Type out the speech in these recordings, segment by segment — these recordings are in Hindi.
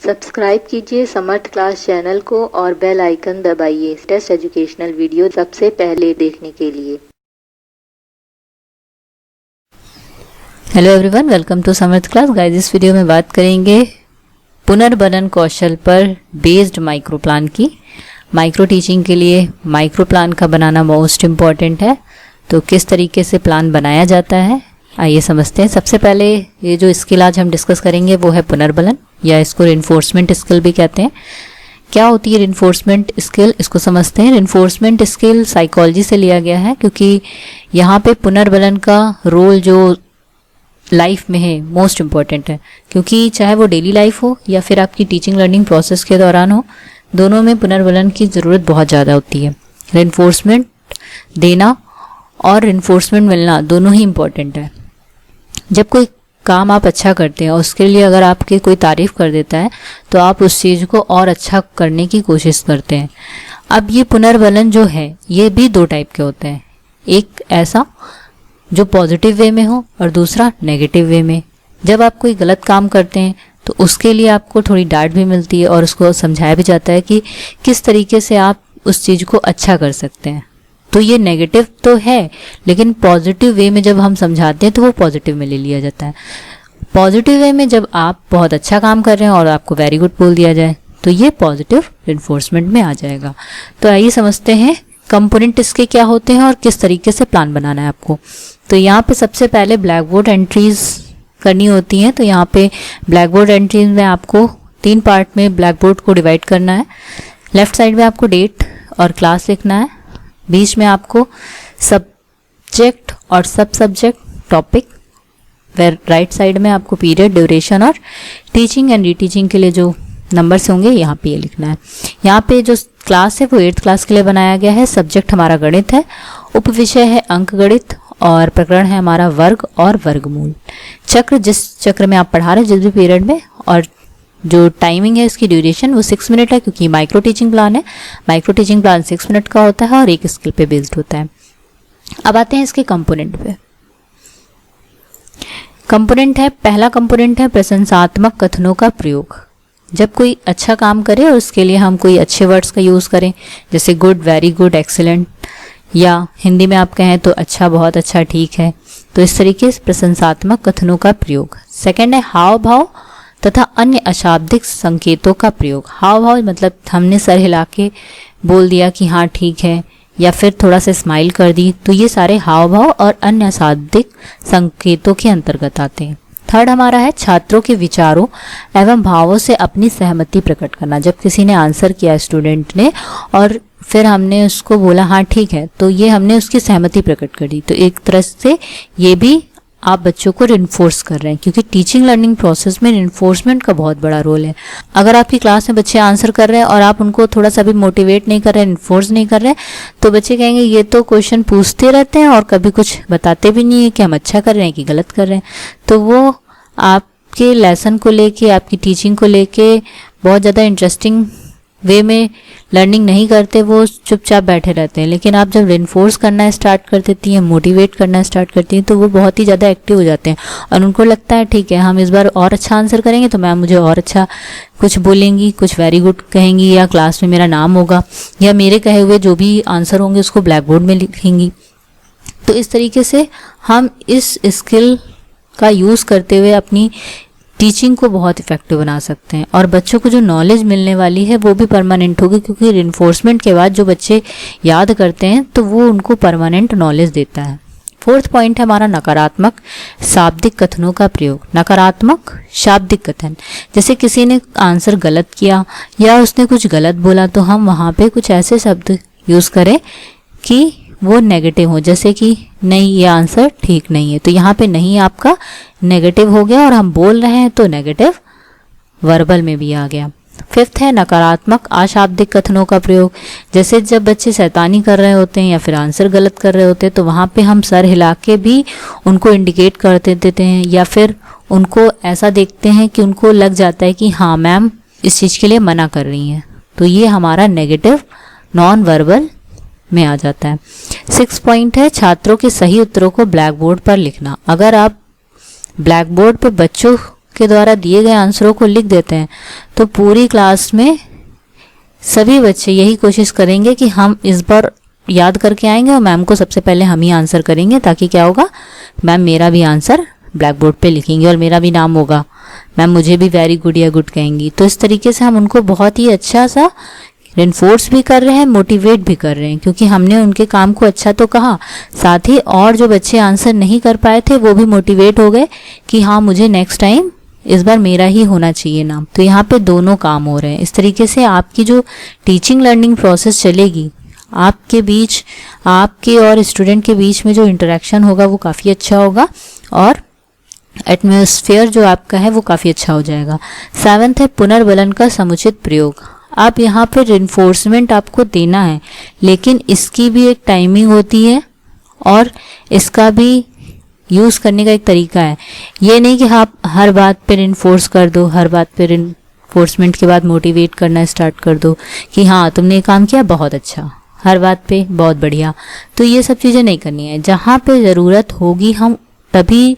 सब्सक्राइब कीजिए समर्थ क्लास चैनल को और बेल आइकन दबाइए टेस्ट एजुकेशनल वीडियो सबसे पहले देखने के लिए। Hello everyone, welcome to Samarth class. Guys, इस वीडियो में बात करेंगे पुनर्बनन कौशल पर बेस्ड माइक्रो प्लान की। माइक्रो टीचिंग के लिए माइक्रो प्लान का बनाना मोस्ट इम्पॉर्टेंट है। तो किस तरीके से प्लान बनाया जाता है, आइए समझते हैं। सबसे पहले ये जो स्किल आज हम डिस्कस करेंगे वो है पुनर्बलन, या इसको रिइंफोर्समेंट स्किल भी कहते हैं। क्या होती है रिइंफोर्समेंट स्किल, इसको समझते हैं। रिइंफोर्समेंट स्किल साइकोलॉजी से लिया गया है, क्योंकि यहाँ पे पुनर्बलन का रोल जो लाइफ में है मोस्ट इम्पॉर्टेंट है। क्योंकि चाहे वो डेली लाइफ हो या फिर आपकी टीचिंग लर्निंग प्रोसेस के दौरान हो, दोनों में पुनर्बलन की ज़रूरत बहुत ज़्यादा होती है। रिइंफोर्समेंट देना और रिइंफोर्समेंट मिलना दोनों ही इम्पॉर्टेंट है। जब कोई काम आप अच्छा करते हैं और उसके लिए अगर आपकी कोई तारीफ कर देता है तो आप उस चीज़ को और अच्छा करने की कोशिश करते हैं। अब ये पुनर्बलन जो है ये भी दो टाइप के होते हैं, एक ऐसा जो पॉजिटिव वे में हो और दूसरा नेगेटिव वे में। जब आप कोई गलत काम करते हैं तो उसके लिए आपको थोड़ी डांट भी मिलती है और उसको समझाया भी जाता है कि किस तरीके से आप उस चीज़ को अच्छा कर सकते हैं। तो ये नेगेटिव तो है, लेकिन पॉजिटिव वे में जब हम समझाते हैं तो वो पॉजिटिव में ले लिया जाता है। पॉजिटिव वे में जब आप बहुत अच्छा काम कर रहे हैं और आपको वेरी गुड बोल दिया जाए तो ये पॉजिटिव रिइंफोर्समेंट में आ जाएगा। तो आइए समझते हैं कंपोनेंट इसके क्या होते हैं और किस तरीके से प्लान बनाना है आपको। तो यहाँ पे सबसे पहले ब्लैक बोर्ड एंट्रीज करनी होती हैं। तो यहाँ पे ब्लैक बोर्ड एंट्रीज में आपको 3 पार्ट में ब्लैक बोर्ड को डिवाइड करना है। लेफ्ट साइड में आपको डेट और क्लास लिखना है, बीच में आपको सब्जेक्ट और सब सब्जेक्ट टॉपिक, राइट साइड में आपको पीरियड, ड्यूरेशन और टीचिंग एंड रीटीचिंग के लिए जो नंबर्स होंगे यहाँ पे ये लिखना है। यहाँ पे जो क्लास है वो 8th क्लास के लिए बनाया गया है। सब्जेक्ट हमारा गणित है, उप विषय है अंक गणित और प्रकरण है हमारा वर्ग और वर्गमूल। चक्र, जिस चक्र में आप पढ़ा रहे हैं जिस भी पीरियड में, और जो टाइमिंग है इसकी ड्यूरेशन वो 6 मिनट है, क्योंकि माइक्रो टीचिंग प्लान है। माइक्रो टीचिंग प्लान 6 मिनट का होता है और एक स्किल पे बेस्ड होता है। अब आते हैं इसके कंपोनेंट पे। कंपोनेंट है, पहला कंपोनेंट है प्रशंसात्मक कथनों का प्रयोग। जब कोई अच्छा काम करे और उसके लिए हम कोई अच्छे वर्ड्स का यूज़ करें, जैसे गुड, वेरी गुड, एक्सीलेंट, या हिंदी में आप कहें तो अच्छा, बहुत अच्छा, ठीक है। तो इस तरीके से प्रशंसात्मक कथनों का प्रयोग। सेकंड है हाव भाव तथा अन्य अशाब्दिक संकेतों का प्रयोग। हाव भाव मतलब हमने सर हिला के बोल दिया कि हाँ ठीक है, या फिर थोड़ा सा स्माइल कर दी, तो ये सारे हाव भाव और अन्य अशाब्दिक संकेतों के अंतर्गत आते हैं। थर्ड हमारा है छात्रों के विचारों एवं भावों से अपनी सहमति प्रकट करना। जब किसी ने आंसर किया स्टूडेंट ने और फिर हमने उसको बोला हाँ ठीक है, तो ये हमने उसकी सहमति प्रकट कर दी। तो एक तरह से ये भी आप बच्चों को रिइंफोर्स कर रहे हैं, क्योंकि टीचिंग लर्निंग प्रोसेस में रिइंफोर्समेंट का बहुत बड़ा रोल है। अगर आपकी क्लास में बच्चे आंसर कर रहे हैं और आप उनको थोड़ा सा भी मोटिवेट नहीं कर रहे हैं, रिइंफोर्स नहीं कर रहे हैं, तो बच्चे कहेंगे ये तो क्वेश्चन पूछते रहते हैं और कभी कुछ बताते भी नहीं है कि हम अच्छा कर रहे हैं कि गलत कर रहे हैं। तो वो आपके लेसन को लेके, आपकी टीचिंग को लेके बहुत ज़्यादा इंटरेस्टिंग वे में लर्निंग नहीं करते, वो चुपचाप बैठे रहते हैं। लेकिन आप जब रिइंफोर्स करना स्टार्ट कर देती हैं, मोटिवेट करना स्टार्ट करती हैं, तो वो बहुत ही ज़्यादा एक्टिव हो जाते हैं और उनको लगता है ठीक है हम इस बार और अच्छा आंसर करेंगे तो मैम मुझे और अच्छा कुछ बोलेंगी, कुछ वेरी गुड कहेंगी, या क्लास में मेरा नाम होगा, या मेरे कहे हुए जो भी आंसर होंगे उसको ब्लैक बोर्ड में लिखेंगी। तो इस तरीके से हम इस स्किल का यूज़ करते हुए अपनी टीचिंग को बहुत इफेक्टिव बना सकते हैं और बच्चों को जो नॉलेज मिलने वाली है वो भी परमानेंट होगी, क्योंकि रिइंफोर्समेंट के बाद जो बच्चे याद करते हैं तो वो उनको परमानेंट नॉलेज देता है। फोर्थ पॉइंट है हमारा नकारात्मक शाब्दिक कथनों का प्रयोग। नकारात्मक शाब्दिक कथन, जैसे किसी ने आंसर गलत किया या उसने कुछ गलत बोला तो हम वहाँ पे कुछ ऐसे शब्द यूज़ करें कि वो नेगेटिव हो, जैसे कि नहीं ये आंसर ठीक नहीं है। तो यहाँ पे नहीं आपका नेगेटिव हो गया और हम बोल रहे हैं तो नेगेटिव वर्बल में भी आ गया। फिफ्थ है नकारात्मक अशाब्दिक कथनों का प्रयोग। जैसे जब बच्चे शैतानी कर रहे होते हैं या फिर आंसर गलत कर रहे होते हैं तो वहाँ पे हम सर हिला के भी उनको इंडिकेट कर देते हैं, या फिर उनको ऐसा देखते हैं कि उनको लग जाता है कि हाँ मैम इस चीज़ के लिए मना कर रही हैं। तो ये हमारा नेगेटिव नॉन वर्बल में आ जाता है। 6 पॉइंट है छात्रों के सही उत्तरों को ब्लैक बोर्ड पर लिखना। अगर आप ब्लैक बोर्ड पर बच्चों के द्वारा दिए गए आंसरों को लिख देते हैं तो पूरी क्लास में सभी बच्चे यही कोशिश करेंगे कि हम इस बार याद करके आएंगे और मैम को सबसे पहले हम ही आंसर करेंगे, ताकि क्या होगा, मैम मेरा भी आंसर ब्लैक बोर्ड पे लिखेंगे और मेरा भी नाम होगा, मैम मुझे भी वेरी गुड या गुड कहेंगी। तो इस तरीके से हम उनको बहुत ही अच्छा सा रेनफोर्स भी कर रहे हैं, मोटिवेट भी कर रहे हैं, क्योंकि हमने उनके काम को अच्छा तो कहा, साथ ही और जो बच्चे आंसर नहीं कर पाए थे वो भी मोटिवेट हो गए कि हाँ मुझे नेक्स्ट टाइम इस बार मेरा ही होना चाहिए नाम। तो यहाँ पे दोनों काम हो रहे हैं। इस तरीके से आपकी जो टीचिंग लर्निंग प्रोसेस चलेगी, आपके बीच, आपके और स्टूडेंट के बीच में जो इंटरेक्शन होगा वो काफ़ी अच्छा होगा और एटमॉस्फेयर जो आपका है वो काफ़ी अच्छा हो जाएगा। 7th है पुनर्बलन का समुचित प्रयोग। आप यहाँ पे रिइंफोर्समेंट आपको देना है, लेकिन इसकी भी एक टाइमिंग होती है और इसका भी यूज़ करने का एक तरीका है। ये नहीं कि आप हर बात पे रिइंफोर्स कर दो, हर बात पे रिइंफोर्समेंट के बाद मोटिवेट करना स्टार्ट कर दो कि हाँ तुमने ये काम किया बहुत अच्छा, हर बात पे बहुत बढ़िया। तो ये सब चीज़ें नहीं करनी है। जहाँ पे ज़रूरत होगी हम तभी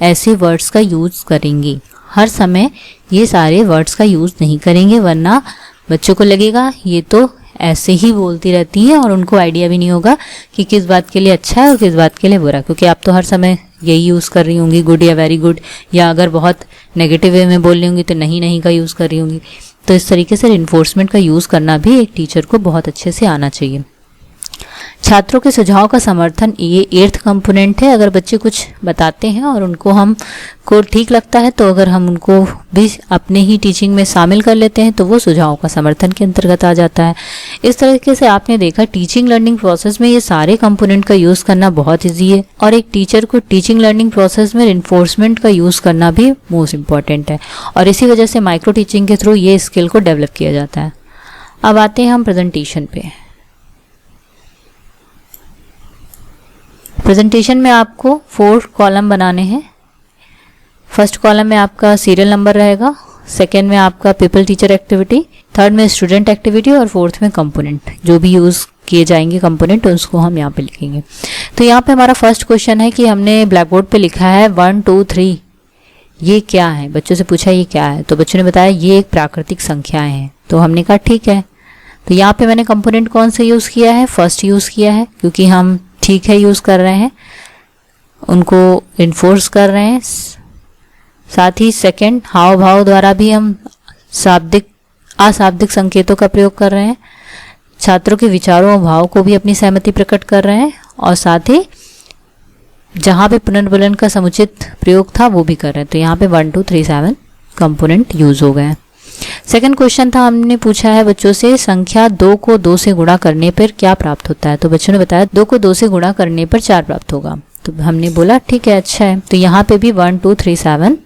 ऐसे वर्ड्स का यूज़ करेंगे, हर समय ये सारे वर्ड्स का यूज़ नहीं करेंगे, वरना बच्चों को लगेगा ये तो ऐसे ही बोलती रहती है और उनको आइडिया भी नहीं होगा कि किस बात के लिए अच्छा है और किस बात के लिए बुरा, क्योंकि आप तो हर समय यही यूज़ कर रही होंगी, गुड या वेरी गुड, या अगर बहुत नेगेटिव वे में बोल रही होंगी तो नहीं नहीं का यूज़ कर रही होंगी। तो इस तरीके से रिइंफोर्समेंट का यूज़ करना भी एक टीचर को बहुत अच्छे से आना चाहिए। छात्रों के सुझाव का समर्थन, ये 8th कंपोनेंट है। अगर बच्चे कुछ बताते हैं और उनको हम को ठीक लगता है तो अगर हम उनको भी अपने ही टीचिंग में शामिल कर लेते हैं तो वो सुझावों का समर्थन के अंतर्गत आ जाता है। इस तरीके से आपने देखा टीचिंग लर्निंग प्रोसेस में ये सारे कंपोनेंट का यूज़ करना बहुत ईजी है और एक टीचर को टीचिंग लर्निंग प्रोसेस में रिइंफोर्समेंट का यूज़ करना भी मोस्ट इम्पॉर्टेंट है और इसी वजह से माइक्रो टीचिंग के थ्रू ये स्किल को डेवलप किया जाता है। अब आते हैं हम प्रेजेंटेशन पे। प्रेजेंटेशन में आपको 4 कॉलम बनाने हैं। फर्स्ट कॉलम में आपका सीरियल नंबर रहेगा, सेकेंड में आपका पीपल टीचर एक्टिविटी, थर्ड में स्टूडेंट एक्टिविटी और फोर्थ में कंपोनेंट। जो भी यूज़ किए जाएंगे कंपोनेंट उसको हम यहाँ पे लिखेंगे। तो यहाँ पे हमारा फर्स्ट क्वेश्चन है कि हमने ब्लैक बोर्ड पे लिखा है 1 2 3, ये क्या है। बच्चों से पूछा ये क्या है, तो बच्चों ने बताया ये एक प्राकृतिक संख्याएं हैं। तो हमने कहा ठीक है। तो यहाँ पे मैंने कंपोनेंट कौन सा यूज़ किया है, फर्स्ट यूज़ किया है, क्योंकि हम ठीक है यूज़ कर रहे हैं, उनको इन्फोर्स कर रहे हैं। साथ ही सेकंड, हाव भाव द्वारा भी हम शाब्दिक अशाब्दिक संकेतों का प्रयोग कर रहे हैं। छात्रों के विचारों और भाव को भी अपनी सहमति प्रकट कर रहे हैं और साथ ही जहाँ पे पुनर्बलन का समुचित प्रयोग था वो भी कर रहे हैं। तो यहाँ पे 1 2 3 7 कंपोनेंट यूज़ हो गए हैं। सेकंड क्वेश्चन था, हमने पूछा है बच्चों से संख्या 2 को 2 से गुणा करने पर क्या प्राप्त होता है। तो बच्चों ने बताया 2 को 2 से गुणा करने पर 4 प्राप्त होगा। तो हमने बोला ठीक है, अच्छा है। तो यहाँ पे भी 1 2 3 7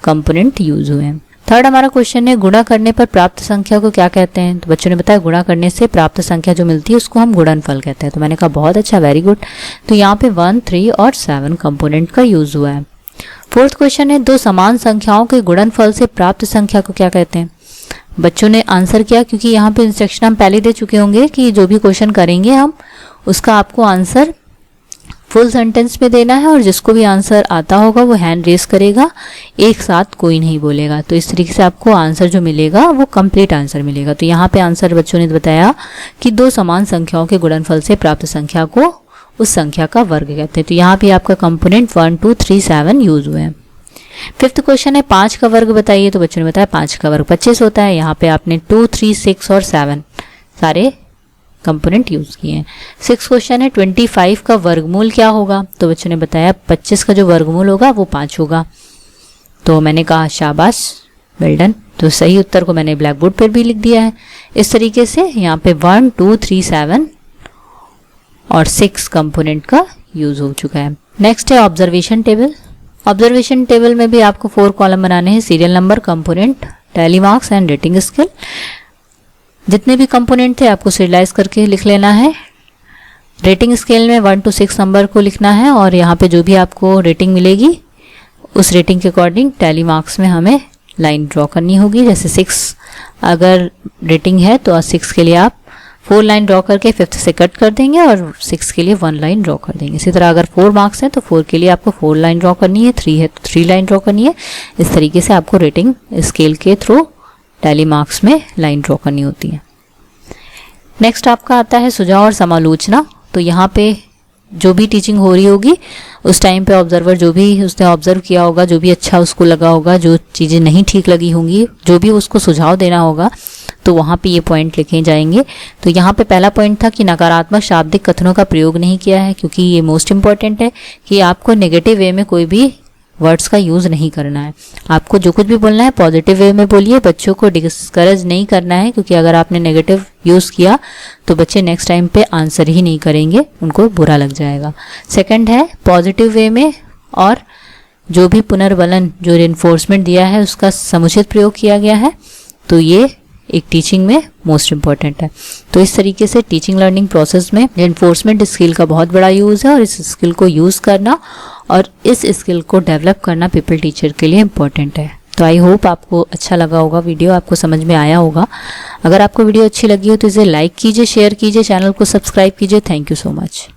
कंपोनेंट यूज हुए हैं। थर्ड हमारा क्वेश्चन है गुणा करने पर प्राप्त संख्या को क्या कहते हैं। तो बच्चों ने बताया गुणा करने से प्राप्त संख्या जो मिलती है उसको हम गुणनफल कहते हैं। तो मैंने कहा बहुत अच्छा, वेरी गुड। तो यहाँ पे 1 3 और 7 कंपोनेंट का यूज हुआ है। फोर्थ क्वेश्चन है दो समान संख्याओं के गुणनफल से प्राप्त संख्या को क्या कहते हैं। बच्चों ने आंसर किया, क्योंकि यहाँ पे इंस्ट्रक्शन हम पहले दे चुके होंगे कि जो भी क्वेश्चन करेंगे हम उसका आपको आंसर फुल सेंटेंस में देना है और जिसको भी आंसर आता होगा वो हैंड रेस करेगा, एक साथ कोई नहीं बोलेगा। तो इस तरीके से आपको आंसर जो मिलेगा वो कंप्लीट आंसर मिलेगा। तो यहाँ पे आंसर बच्चों ने बताया कि दो समान संख्याओं के गुणनफल से प्राप्त संख्या को उस संख्या का वर्ग कहते हैं। तो यहाँ पे आपका कंपोनेंट 1 2 3 7 यूज हुए हैं। फिफ्थ क्वेश्चन है 5 का वर्ग बताइए। तो बच्चों ने बताया 5 का वर्ग 25 होता है। यहाँ पे आपने 2 3 6 और 7 सारे कंपोनेंट यूज किए हैं। 6 क्वेश्चन है 25 का वर्गमूल क्या होगा। तो बच्चों ने बताया 25 का जो वर्गमूल होगा वो 5 होगा। तो मैंने कहा शाबाश, वेल डन। तो सही उत्तर को मैंने ब्लैक बोर्ड पर भी लिख दिया है। इस तरीके से यहाँ पे 1 2 3 7 और 6 कंपोनेंट का यूज हो चुका है। नेक्स्ट है ऑब्जर्वेशन टेबल। ऑब्जर्वेशन टेबल में भी आपको 4 कॉलम बनाने हैं, serial number, component, tally marks and rating scale. जितने भी कंपोनेंट थे आपको सीरियलाइज करके लिख लेना है। रेटिंग स्केल में 1 to 6 नंबर को लिखना है और यहाँ पे जो भी आपको रेटिंग मिलेगी उस रेटिंग के अकॉर्डिंग टैली मार्क्स में हमें लाइन ड्रॉ करनी होगी। जैसे 6 अगर रेटिंग है तो 6 के लिए आप 4 लाइन ड्रॉ करके 5th से कट कर देंगे और 6 के लिए 1 लाइन ड्रॉ कर देंगे। इसी तरह अगर 4 मार्क्स हैं तो 4 के लिए आपको 4 लाइन ड्रॉ करनी है, 3 है तो 3 लाइन ड्रॉ करनी है। इस तरीके से आपको रेटिंग स्केल के थ्रू टैली मार्क्स में लाइन ड्रॉ करनी होती है। नेक्स्ट आपका आता है सुझाव और समालोचना। तो यहाँ पे जो भी टीचिंग हो रही होगी उस टाइम पे ऑब्जर्वर जो भी उसने ऑब्जर्व किया होगा, जो भी अच्छा उसको लगा होगा, जो चीज़ें नहीं ठीक लगी होंगी, जो भी उसको सुझाव देना होगा, तो वहाँ पे ये पॉइंट लिखे जाएंगे। तो यहाँ पे पहला पॉइंट था कि नकारात्मक शाब्दिक कथनों का प्रयोग नहीं किया है, क्योंकि ये मोस्ट इंपॉर्टेंट है कि आपको नेगेटिव वे में कोई भी वर्ड्स का यूज़ नहीं करना है। आपको जो कुछ भी बोलना है पॉजिटिव वे में बोलिए, बच्चों को डिस्करेज नहीं करना है, क्योंकि अगर आपने नेगेटिव यूज़ किया तो बच्चे नेक्स्ट टाइम पे आंसर ही नहीं करेंगे, उनको बुरा लग जाएगा। सेकंड है पॉजिटिव वे में, और जो भी पुनर्बलन जो रिइंफोर्समेंट दिया है उसका समुचित प्रयोग किया गया है। तो ये एक टीचिंग में मोस्ट इम्पॉर्टेंट है। तो इस तरीके से टीचिंग लर्निंग प्रोसेस में रिइंफोर्समेंट स्किल का बहुत बड़ा यूज़ है, और इस स्किल को यूज़ करना और इस स्किल को डेवलप करना पीपल टीचर के लिए इम्पॉर्टेंट है। तो आई होप आपको अच्छा लगा होगा, वीडियो आपको समझ में आया होगा। अगर आपको वीडियो अच्छी लगी हो तो इसे लाइक कीजिए, शेयर कीजिए, चैनल को सब्सक्राइब कीजिए। Thank you so much.